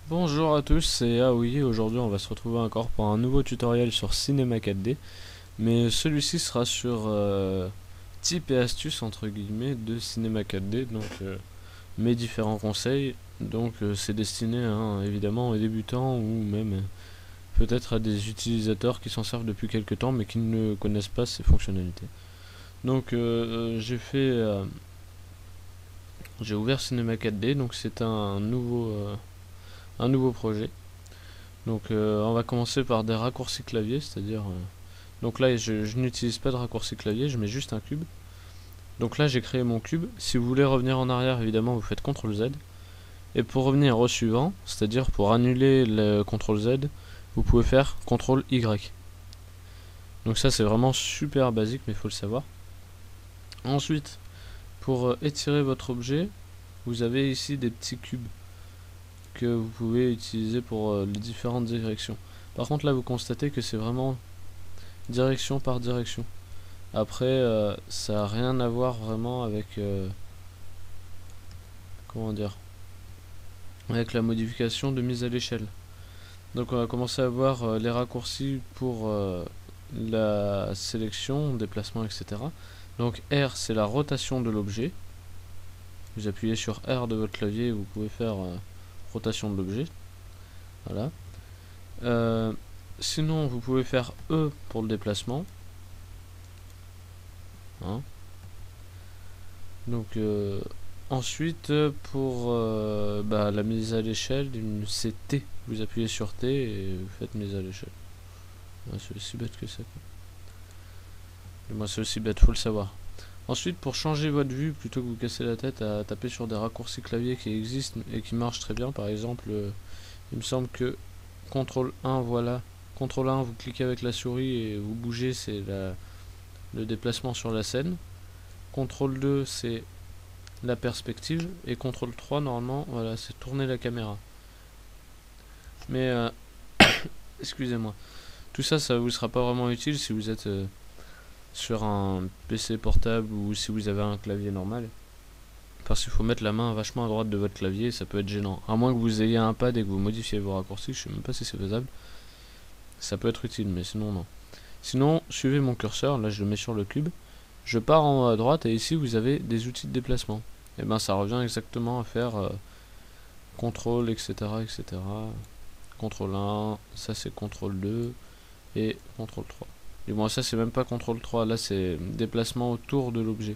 Bonjour à tous, c'est Aoi. Aujourd'hui on va se retrouver encore pour un nouveau tutoriel sur Cinema 4D, mais celui-ci sera sur tips et astuces entre guillemets de Cinema 4D, donc mes différents conseils. Donc c'est destiné évidemment aux débutants ou même peut-être à des utilisateurs qui s'en servent depuis quelques temps mais qui ne connaissent pas ses fonctionnalités. Donc j'ai ouvert Cinema 4D, donc c'est un nouveau projet. Donc on va commencer par des raccourcis clavier, c'est-à-dire donc là je n'utilise pas de raccourci clavier, je mets juste un cube. Donc là j'ai créé mon cube. Si vous voulez revenir en arrière, évidemment vous faites CTRL Z. Et pour revenir au suivant, c'est-à-dire pour annuler le CTRL Z, vous pouvez faire CTRL Y. Donc ça c'est vraiment super basique, mais il faut le savoir. Ensuite, pour étirer votre objet, vous avez ici des petits cubes que vous pouvez utiliser pour les différentes directions. Par contre là vous constatez que c'est vraiment direction par direction. Après ça n'a rien à voir vraiment avec comment dire, avec la modification de mise à l'échelle. Donc on va commencer à voir les raccourcis pour la sélection, déplacement, etc. Donc R c'est la rotation de l'objet. Vous appuyez sur R de votre clavier, vous pouvez faire rotation de l'objet. Voilà. Sinon vous pouvez faire E pour le déplacement. Donc ensuite pour la mise à l'échelle, c'est T. Vous appuyez sur T et vous faites mise à l'échelle. C'est aussi bête que ça. Moi c'est aussi bête, faut le savoir. Ensuite, pour changer votre vue, plutôt que vous casser la tête à taper sur des raccourcis clavier qui existent et qui marchent très bien, par exemple, il me semble que CTRL 1, voilà, CTRL 1, vous cliquez avec la souris et vous bougez, c'est le déplacement sur la scène. CTRL 2, c'est la perspective, et CTRL 3, normalement, voilà, c'est tourner la caméra. Mais, excusez-moi, tout ça, ça vous sera pas vraiment utile si vous êtes sur un PC portable ou si vous avez un clavier normal, parce qu'il faut mettre la main vachement à droite de votre clavier, ça peut être gênant, à moins que vous ayez un pad et que vous modifiez vos raccourcis. Je sais même pas si c'est faisable, ça peut être utile mais sinon non. Sinon suivez mon curseur, là je le mets sur le cube, je pars en haut à droite et ici vous avez des outils de déplacement, et ben ça revient exactement à faire contrôle, etc, etc, CTRL 1, ça c'est CTRL 2 et CTRL 3. Et bon, ça c'est même pas CTRL 3, là c'est déplacement autour de l'objet.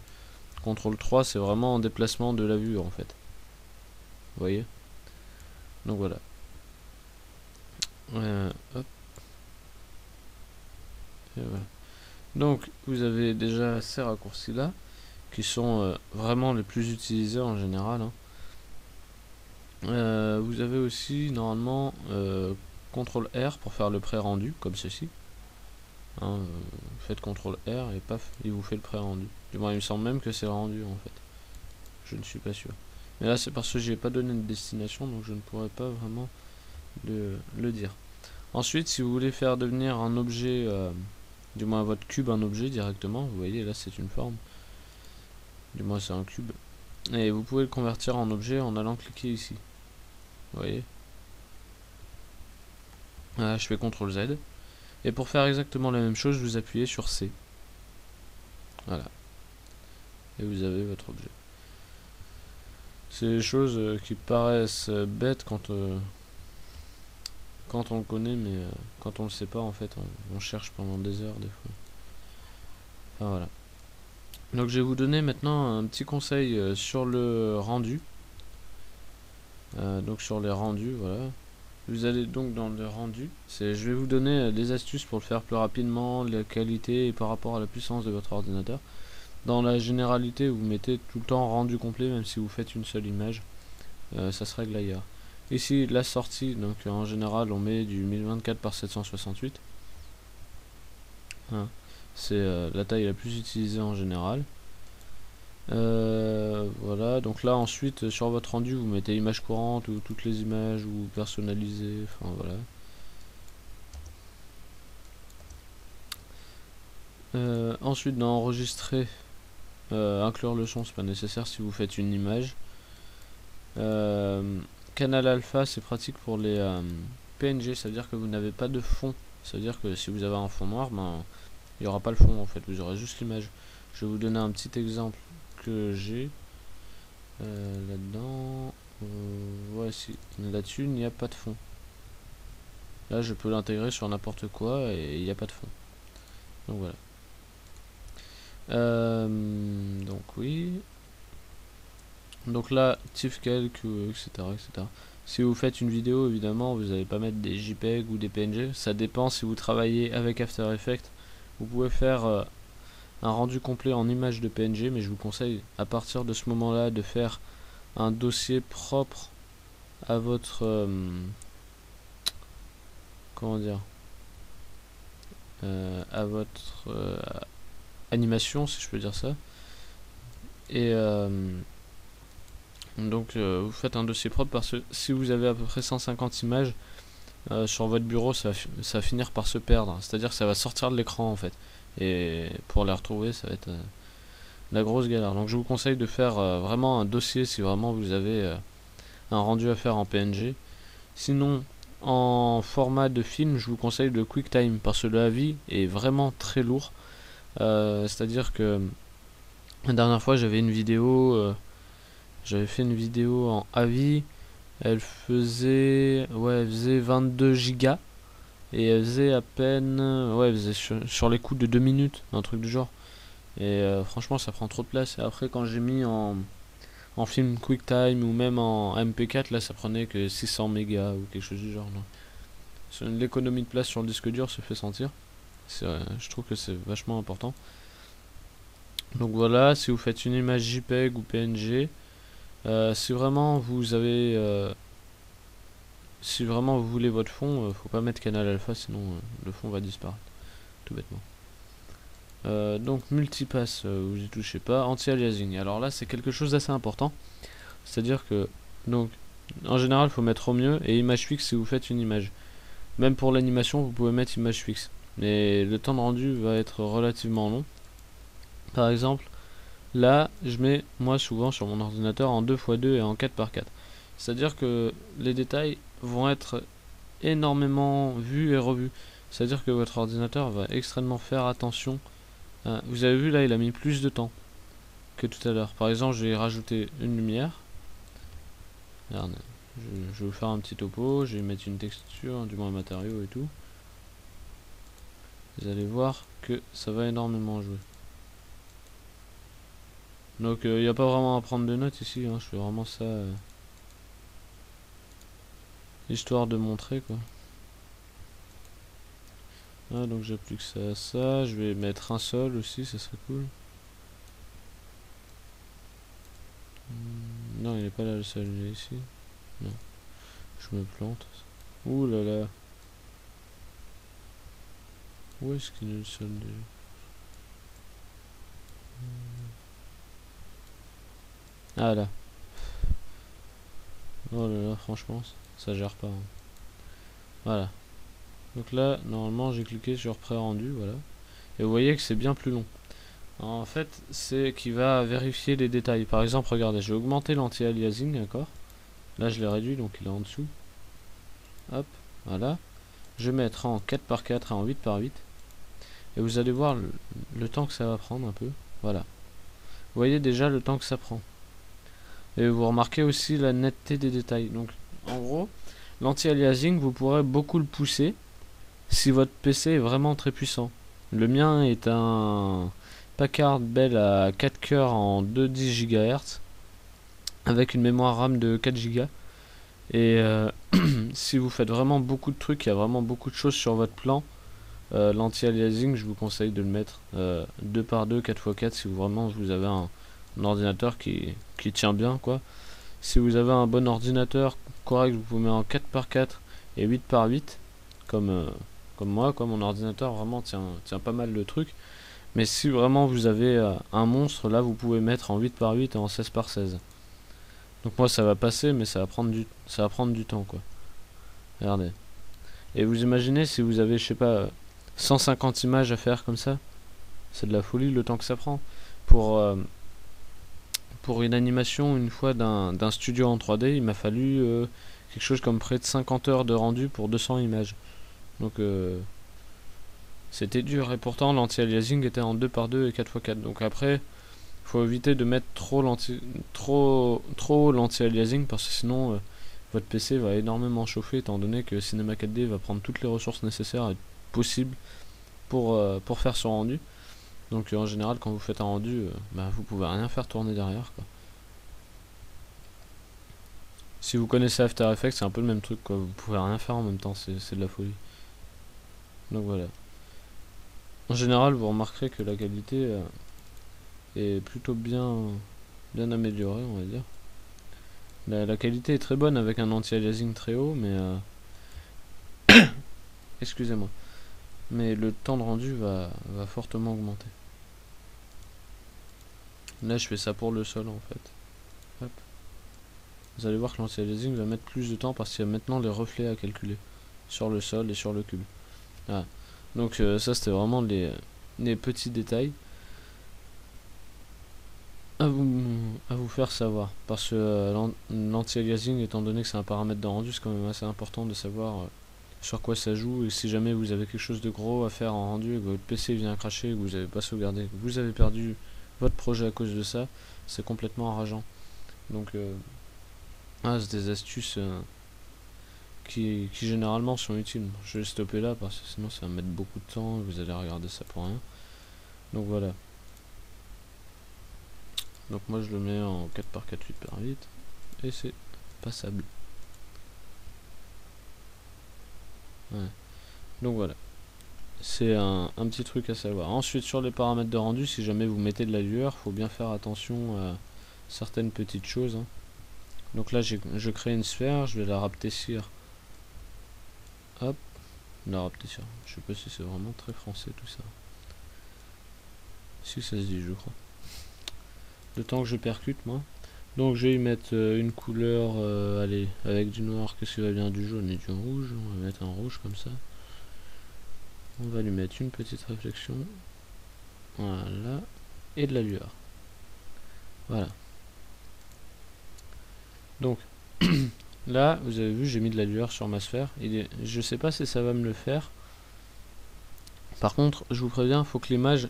CTRL 3 c'est vraiment un déplacement de la vue en fait. Vous voyez? Donc voilà. Hop. Et voilà. Donc vous avez déjà ces raccourcis là qui sont vraiment les plus utilisés en général. Vous avez aussi normalement CTRL R pour faire le pré-rendu comme ceci. Vous faites CTRL R et paf, il vous fait le pré-rendu. Du moins il me semble même que c'est le rendu en fait. Je ne suis pas sûr. Mais là c'est parce que j'ai pas donné de destination, donc je ne pourrais pas vraiment le dire. Ensuite, si vous voulez faire devenir un objet, du moins votre cube un objet directement, vous voyez là c'est une forme. Du moins c'est un cube. Et vous pouvez le convertir en objet en allant cliquer ici. Vous voyez. Là je fais CTRL Z. Et pour faire exactement la même chose, vous appuyez sur C. Voilà. Et vous avez votre objet. C'est des choses qui paraissent bêtes quand on le connaît, mais quand on le sait pas, en fait, on cherche pendant des heures des fois. Enfin voilà. Donc je vais vous donner maintenant un petit conseil sur le rendu. Donc sur les rendus, voilà. Vous allez donc dans le rendu, je vais vous donner des astuces pour le faire plus rapidement, la qualité et par rapport à la puissance de votre ordinateur. Dans la généralité, vous mettez tout le temps rendu complet, même si vous faites une seule image, ça se règle ailleurs. Ici la sortie, donc en général on met du 1024 par 768. C'est la taille la plus utilisée en général. Voilà, donc là ensuite sur votre rendu vous mettez image courante ou toutes les images ou personnalisées, enfin voilà. Ensuite, dans enregistrer, inclure le son, c'est pas nécessaire si vous faites une image. Canal alpha, c'est pratique pour les PNG, ça veut dire que vous n'avez pas de fond. Ça veut dire que si vous avez un fond noir, ben il n'y aura pas le fond en fait, vous aurez juste l'image. Je vais vous donner un petit exemple que j'ai là-dedans. Voici, là-dessus il n'y a pas de fond. Là je peux l'intégrer sur n'importe quoi et il n'y a pas de fond. Donc voilà. Donc oui. Donc là, TIFF-Calc, etc. Si vous faites une vidéo, évidemment, vous n'allez pas mettre des JPEG ou des PNG. Ça dépend si vous travaillez avec After Effects. Vous pouvez faire un rendu complet en image de PNG, mais je vous conseille à partir de ce moment-là de faire un dossier propre à votre comment dire, à votre animation, si je peux dire ça. Et donc vous faites un dossier propre, parce que si vous avez à peu près 150 images sur votre bureau, ça va finir par se perdre. C'est-à-dire que ça va sortir de l'écran en fait. Et pour les retrouver, ça va être la grosse galère. Donc je vous conseille de faire vraiment un dossier si vraiment vous avez un rendu à faire en PNG. Sinon, en format de film, je vous conseille le QuickTime, parce que le AVI est vraiment très lourd. C'est-à-dire que la dernière fois j'avais une vidéo, j'avais fait une vidéo en AVI, elle faisait 22 gigas et elle faisait à peine, elle faisait sur les coups de 2 minutes, un truc du genre. Et franchement ça prend trop de place. Et après quand j'ai mis en film QuickTime ou même en MP4, là ça prenait que 600 mégas ou quelque chose du genre. L'économie de place sur le disque dur se fait sentir. Je trouve que c'est vachement important. Donc voilà, si vous faites une image JPEG ou PNG, si vraiment vous avez si vraiment vous voulez votre fond, faut pas mettre canal alpha, sinon le fond va disparaître tout bêtement. Donc multipass, vous y touchez pas. Anti-aliasing, alors là c'est quelque chose d'assez important, c'est à dire que donc en général il faut mettre au mieux, et image fixe si vous faites une image. Même pour l'animation vous pouvez mettre image fixe, mais le temps de rendu va être relativement long. Par exemple là je mets moi souvent sur mon ordinateur en 2x2 et en 4x4, c'est à dire que les détails vont être énormément vus et revus, c'est à dire que votre ordinateur va extrêmement faire attention. Vous avez vu là il a mis plus de temps que tout à l'heure. Par exemple je vais rajouter une lumière. Regardez, je vais vous faire un petit topo, je vais mettre une texture, du moins un matériau et tout. Vous allez voir que ça va énormément jouer. Donc il n'y a pas vraiment à prendre de notes ici, hein. Je fais vraiment ça histoire de montrer quoi. Donc j'applique ça à ça, je vais mettre un sol aussi, ça serait cool. Non, il n'est pas là le sol, il est ici. Non, je me plante. Ouh là là. Où est-ce qu'il est le sol déjà? Ah là. Oh là là, franchement, ça gère pas. Hein. Voilà. Donc là, normalement, j'ai cliqué sur pré-rendu, voilà. Et vous voyez que c'est bien plus long. En fait, c'est qu'il va vérifier les détails. Par exemple, regardez, je vais augmenter l'anti-aliasing, d'accord? Là, je l'ai réduit, donc il est en dessous. Hop, voilà. Je vais mettre en 4x4 et en 8x8. Et vous allez voir le temps que ça va prendre un peu. Voilà. Vous voyez déjà le temps que ça prend. Et vous remarquez aussi la netteté des détails. Donc, en gros, l'anti-aliasing, vous pourrez beaucoup le pousser si votre PC est vraiment très puissant. Le mien est un Packard Bell à 4 cœurs en 210 GHz avec une mémoire RAM de 4 Go. Et si vous faites vraiment beaucoup de trucs, il y a vraiment beaucoup de choses sur votre plan, l'anti-aliasing, je vous conseille de le mettre 2x2, 4x4 si vraiment vous avez un ordinateur qui tient bien quoi. Si vous avez un bon ordinateur correct, vous pouvez mettre en 4x4 et 8x8 comme moi, quoi. Mon ordinateur vraiment tient pas mal le truc. Mais si vraiment vous avez un monstre, là vous pouvez mettre en 8x8 et en 16x16. Donc moi ça va passer, mais ça va prendre du temps quoi. Regardez. Et vous imaginez si vous avez, je sais pas, 150 images à faire comme ça, c'est de la folie le temps que ça prend. Pour une animation, une fois d'un studio en 3D, il m'a fallu quelque chose comme près de 50 heures de rendu pour 200 images. Donc c'était dur, et pourtant l'anti-aliasing était en 2x2 et 4x4. Donc après, faut éviter de mettre trop l'anti-aliasing, parce que sinon votre PC va énormément chauffer, étant donné que Cinema 4D va prendre toutes les ressources nécessaires et possibles pour faire ce rendu. Donc en général, quand vous faites un rendu, vous pouvez rien faire tourner derrière, quoi. Si vous connaissez After Effects, c'est un peu le même truc, quoi. Vous pouvez rien faire en même temps, c'est de la folie. Donc voilà. En général, vous remarquerez que la qualité est plutôt bien améliorée, on va dire. La qualité est très bonne avec un anti-aliasing très haut, mais excusez-moi. Mais le temps de rendu va fortement augmenter. Là, je fais ça pour le sol, en fait. Hop. Vous allez voir que l'anti-aliasing va mettre plus de temps parce qu'il y a maintenant les reflets à calculer sur le sol et sur le cube. Ah. Donc ça, c'était vraiment les petits détails à vous faire savoir, parce que l'anti-aliasing, étant donné que c'est un paramètre de rendu, c'est quand même assez important de savoir sur quoi ça joue, et si jamais vous avez quelque chose de gros à faire en rendu et que votre PC vient cracher, que vous n'avez pas sauvegardé, que vous avez perdu votre projet à cause de ça, c'est complètement enrageant. Donc c'est des astuces qui généralement sont utiles. Je vais stopper là parce que sinon ça va mettre beaucoup de temps et vous allez regarder ça pour rien. Donc voilà. Donc moi je le mets en 4x4 8x8 et c'est passable. Ouais. Donc voilà. C'est un petit truc à savoir. Ensuite, sur les paramètres de rendu, si jamais vous mettez de la lueur, faut bien faire attention à certaines petites choses, hein. Donc là je crée une sphère, je vais la rapetissir. Hop, la rapetissir. Je sais pas si c'est vraiment très français tout ça. Si ça se dit, je crois. Le temps que je percute, moi. Donc je vais y mettre une couleur, allez, avec du noir, qu'est-ce qui va bien, du jaune et du rouge. On va mettre un rouge comme ça. On va lui mettre une petite réflexion. Voilà. Et de la lueur. Voilà. Donc, là, vous avez vu, j'ai mis de la lueur sur ma sphère. Je sais pas si ça va me le faire. Par contre, je vous préviens, il faut que l'image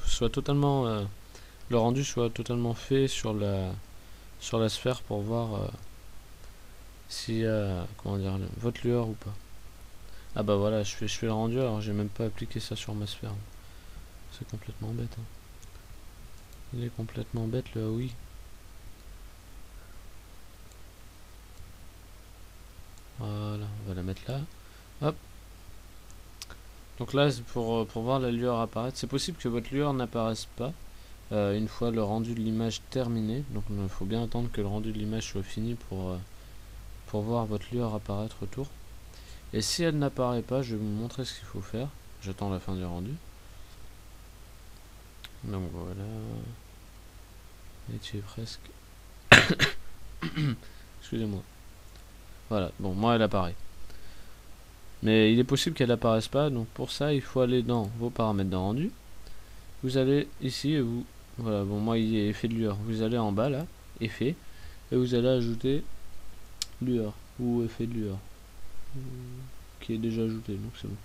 soit totalement... le rendu soit totalement fait sur la sphère pour voir s'il y a, comment dire, votre lueur ou pas. Ah bah voilà, je fais le rendu, alors j'ai même pas appliqué ça sur ma sphère. C'est complètement bête, hein. Il est complètement bête le oui. Voilà, on va la mettre là. Hop. Donc là, c'est pour voir la lueur apparaître. C'est possible que votre lueur n'apparaisse pas une fois le rendu de l'image terminé. Donc il faut bien attendre que le rendu de l'image soit fini pour voir votre lueur apparaître autour. Et si elle n'apparaît pas, je vais vous montrer ce qu'il faut faire. J'attends la fin du rendu. Donc voilà. Et tu es presque. Excusez-moi. Voilà, bon, moi elle apparaît. Mais il est possible qu'elle apparaisse pas, donc pour ça il faut aller dans vos paramètres de rendu. Vous allez ici et vous... Voilà, bon moi il y a effet de lueur. Vous allez en bas là, effet, et vous allez ajouter lueur, ou effet de lueur, qui est déjà ajouté, donc c'est bon.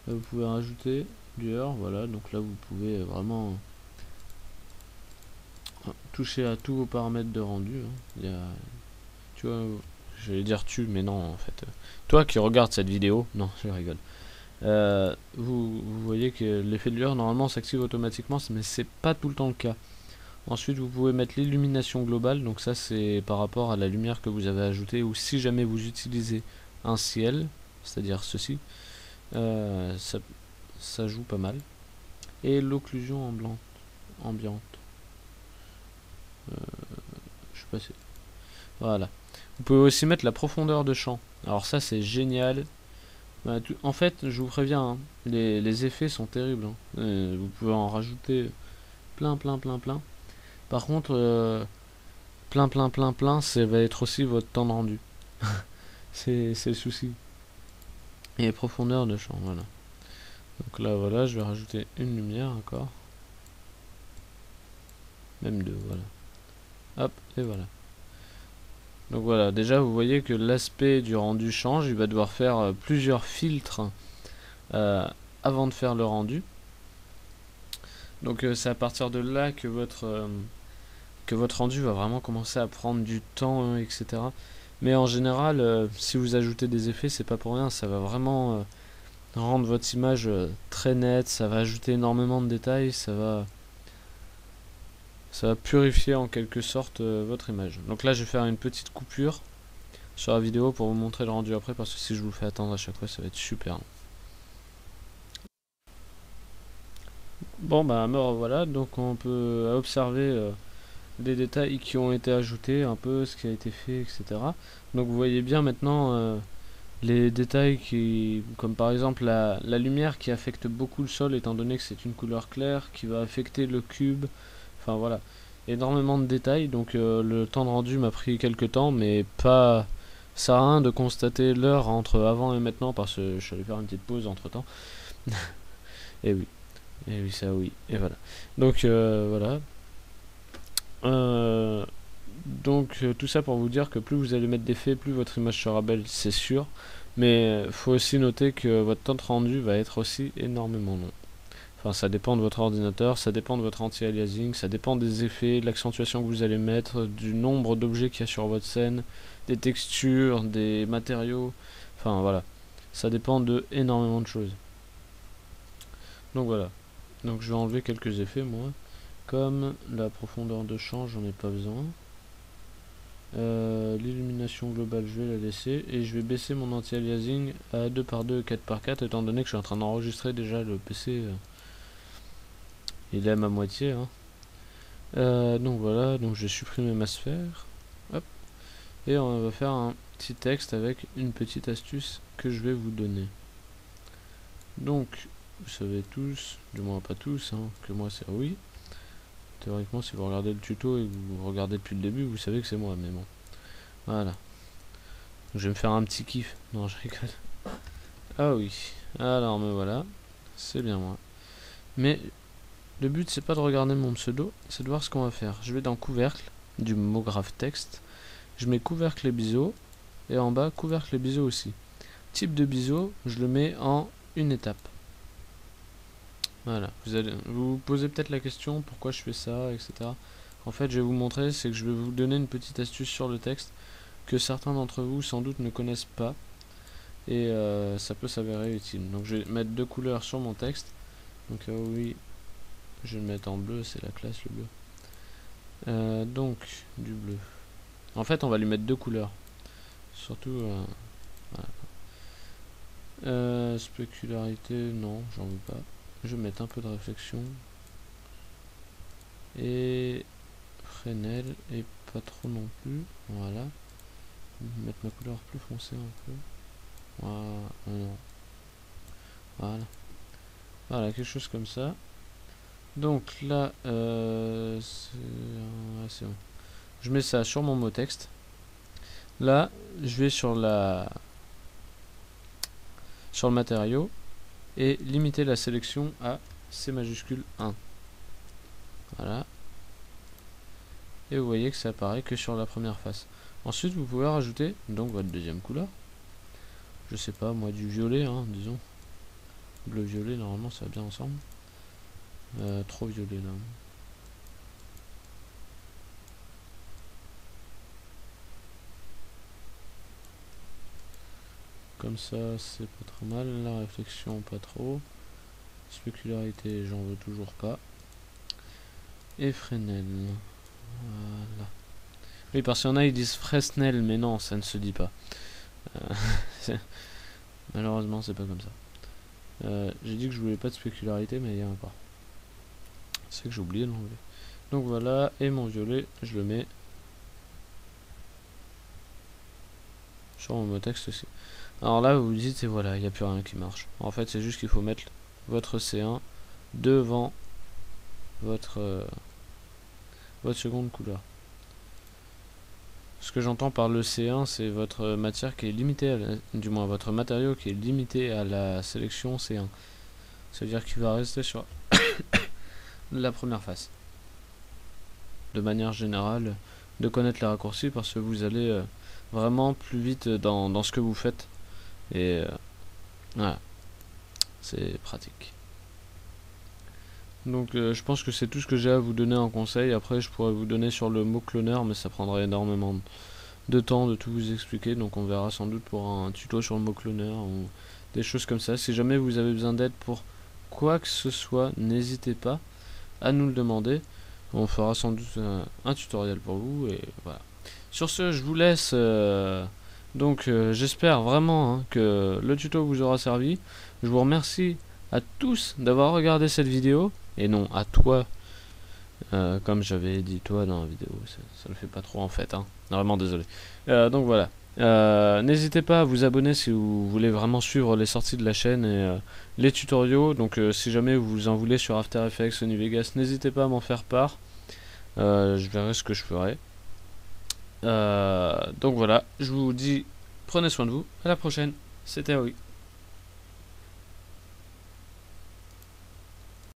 Là vous pouvez rajouter lueur, voilà, donc là vous pouvez vraiment toucher à tous vos paramètres de rendu, hein. Il y a... Tu vois... J'allais dire tu, mais non en fait. Toi qui regardes cette vidéo, non, je rigole. Vous voyez que l'effet de lueur normalement s'active automatiquement, mais c'est pas tout le temps le cas. Ensuite, vous pouvez mettre l'illumination globale, donc ça c'est par rapport à la lumière que vous avez ajoutée, ou si jamais vous utilisez un ciel, c'est-à-dire ceci, ça joue pas mal. Et l'occlusion ambiante. Je sais pas si... Voilà. Vous pouvez aussi mettre la profondeur de champ. Alors ça c'est génial. En fait, je vous préviens, hein, les effets sont terribles, hein. Vous pouvez en rajouter plein. Par contre, plein, ça va être aussi votre temps de rendu. c'est le souci. Et profondeur de champ, voilà. Donc là voilà, je vais rajouter une lumière encore. Même deux, voilà. Hop, et voilà. Donc voilà, déjà vous voyez que l'aspect du rendu change, il va devoir faire plusieurs filtres avant de faire le rendu. Donc c'est à partir de là que votre rendu va vraiment commencer à prendre du temps, hein, etc. Mais en général, si vous ajoutez des effets, c'est pas pour rien, ça va vraiment rendre votre image très nette, ça va ajouter énormément de détails, ça va purifier en quelque sorte votre image. Donc là je vais faire une petite coupure sur la vidéo pour vous montrer le rendu après, parce que si je vous fais attendre à chaque fois ça va être super long. Bon bah me revoilà, donc on peut observer les détails qui ont été ajoutés, un peu ce qui a été fait, etc. Donc vous voyez bien maintenant les détails comme par exemple la lumière qui affecte beaucoup le sol, étant donné que c'est une couleur claire, qui va affecter le cube, enfin voilà, énormément de détails. Donc le temps de rendu m'a pris quelques temps, mais pas, ça sert à rien de constater l'heure entre avant et maintenant, parce que je suis allé faire une petite pause entre temps. Et oui, et oui, ça oui, et voilà. Donc voilà. Tout ça pour vous dire que plus vous allez mettre d'effets, plus votre image sera belle, c'est sûr. Mais faut aussi noter que votre temps de rendu va être aussi énormément long. Enfin, ça dépend de votre ordinateur, ça dépend de votre anti-aliasing, ça dépend des effets, de l'accentuation que vous allez mettre, du nombre d'objets qu'il y a sur votre scène, des textures, des matériaux. Enfin voilà, ça dépend de énormément de choses. Donc voilà. Donc je vais enlever quelques effets moi. Comme la profondeur de champ, j'en ai pas besoin. L'illumination globale, je vais la laisser. Et je vais baisser mon anti-aliasing à 2x2, 4x4, étant donné que je suis en train d'enregistrer déjà le PC. Il aime à moitié. Hein. Donc voilà, donc je vais supprimer ma sphère. Hop. Et on va faire un petit texte avec une petite astuce que je vais vous donner. Donc, vous savez tous, du moins pas tous, hein, que moi c'est oui. Théoriquement, si vous regardez le tuto et que vous regardez depuis le début, vous savez que c'est moi, mais bon. Voilà. Je vais me faire un petit kiff. Non, je rigole. Ah oui. Alors, me voilà. C'est bien moi. Mais le but, c'est pas de regarder mon pseudo, c'est de voir ce qu'on va faire. Je vais dans couvercle du mot graph texte. Je mets couvercle et biseau. Et en bas, couvercle et biseau aussi. Type de biseau, je le mets en une étape. Voilà, vous posez peut-être la question pourquoi je fais ça, etc. En fait, je vais vous montrer, c'est que je vais vous donner une petite astuce sur le texte que certains d'entre vous sans doute ne connaissent pas, et ça peut s'avérer utile. Donc je vais mettre deux couleurs sur mon texte. Donc oui, je vais le mettre en bleu, c'est la classe le bleu. Donc du bleu. En fait, on va lui mettre deux couleurs. Surtout, voilà. Spécularité, non, j'en veux pas. Je vais mettre un peu de réflexion. Et Fresnel, et pas trop non plus. Voilà. Mettre ma couleur plus foncée un peu. Voilà. Non. Voilà. Voilà, quelque chose comme ça. Donc là, c'est bon. Je mets ça sur mon mot texte. Là, je vais sur le matériau et limiter la sélection à C majuscule 1. Voilà. Et vous voyez que ça apparaît que sur la première face. Ensuite, vous pouvez rajouter donc votre deuxième couleur. Je sais pas, moi du violet, hein, disons. Bleu-violet, normalement ça va bien ensemble. Trop violet là. Comme ça, c'est pas trop mal. La réflexion, pas trop. Spécularité, j'en veux toujours pas. Et Fresnel. Voilà. Oui, parce qu'il y en a, ils disent Fresnel, mais non, ça ne se dit pas. Malheureusement, c'est pas comme ça. J'ai dit que je voulais pas de spécularité, mais il y a encore. C'est que j'ai oublié de l'enlever. Donc voilà, et mon violet, je le mets sur mon texte aussi. Alors là, vous vous dites, et voilà, il n'y a plus rien qui marche. En fait, c'est juste qu'il faut mettre votre C1 devant votre seconde couleur. Ce que j'entends par le C1, c'est votre matière qui est limitée, du moins votre matériau qui est limité à la sélection C1. Ça veut dire qu'il va rester sur la première face. De manière générale, de connaître les raccourcis parce que vous allez vraiment plus vite dans ce que vous faites. Et voilà, c'est pratique. Donc je pense que c'est tout ce que j'ai à vous donner en conseil. Après je pourrais vous donner sur le mot cloneur, mais ça prendrait énormément de temps de tout vous expliquer. Donc on verra sans doute pour un tuto sur le mot cloneur ou des choses comme ça. Si jamais vous avez besoin d'aide pour quoi que ce soit, n'hésitez pas à nous le demander. On fera sans doute un tutoriel pour vous. Et voilà. Sur ce, je vous laisse. Donc j'espère vraiment que le tuto vous aura servi. Je vous remercie à tous d'avoir regardé cette vidéo. Et non, à toi, comme j'avais dit toi dans la vidéo, ça le fait pas trop en fait, hein. Vraiment désolé. Donc voilà. N'hésitez pas à vous abonner si vous voulez vraiment suivre les sorties de la chaîne et les tutoriaux. Donc si jamais vous en voulez sur After Effects, Sony Vegas, n'hésitez pas à m'en faire part. Je verrai ce que je ferai. Donc voilà, je vous dis, prenez soin de vous. À la prochaine. C'était Aoi.